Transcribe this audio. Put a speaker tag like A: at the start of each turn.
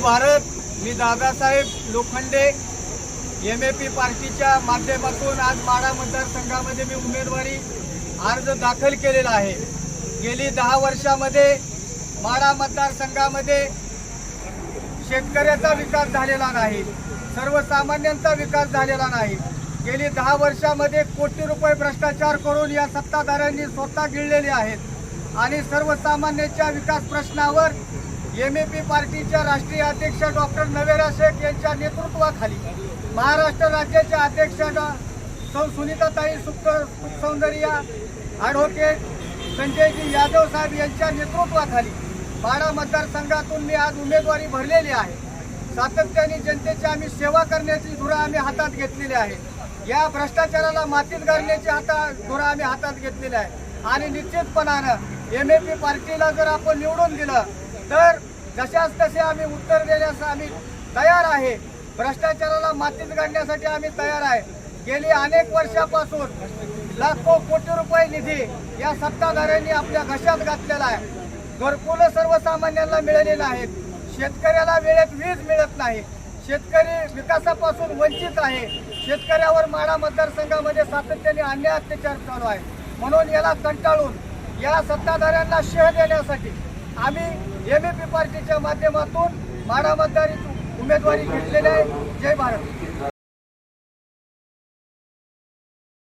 A: भारत। मी Dadasaheb Lokhande MAP पार्टीच्या माध्यमातून आज माढा मतदारसंघामध्ये मी उमेदवारी अर्ज दाखल केलेला आहे। गेली 10 वर्षामध्ये माढा मतदारसंघामध्ये शेतकऱ्याचा विकास झालेला नाही, सर्वसामान्यांचा विकास झालेला नाही। गेली 10 वर्षामध्ये कोटी रुपये भ्रष्टाचार करून या सत्ताधाऱ्यांनी स्वतः गिळलेले आहेत आणि सर्वसामान्यांच्या विकास प्रश्नावर MAP पार्टीच्या राष्ट्रीय अध्यक्ष डॉक्टर नवेरा शेख यांच्या नेतृत्वाखाली महाराष्ट्र राज्याच्या अध्यक्ष सुनीताताई सुखसौंदर्या ॲडव्होकेट संजयजी यादव साहेब यांच्या नेतृत्वाखाली माढा मतदारसंघातून मी आज उमेदवारी भरलेली आहे। सातत्याने जनतेची आम्ही सेवा करण्याची धुरा आम्ही हातात घेतलेली आहे। या भ्रष्टाचाराला मातीत घालण्याची धुरा आम्ही हातात घेतलेली आहे आणि निश्चितपणानं MAP पार्टीला जर आपण निवडून दिलं तर जशाच तसे आम्ही उत्तर देण्यास आम्ही तयार आहे। भ्रष्टाचाराला मातीत घालण्यासाठी आम्ही तयार आहे। गेली अनेक वर्षापासून लाखो कोटी रुपये निधी या सत्ताधाऱ्यांनी आपल्या घशात घातलेला आहे। घरकुलं सर्वसामान्यांना मिळालेली नाहीत, शेतकऱ्याला वेळेत वीज मिळत नाही, शेतकरी विकासापासून वंचित आहे। शेतकऱ्यावर माढा मतदारसंघामध्ये सातत्याने अन्याय अत्याचार चालू आहे। म्हणून याला कंटाळून या सत्ताधाऱ्यांना शह देण्यासाठी आम्ही MAP पार्टीच्या माध्यमातून माढा मतदारी उमेदवारी घेतलेली आहे। जय भारत।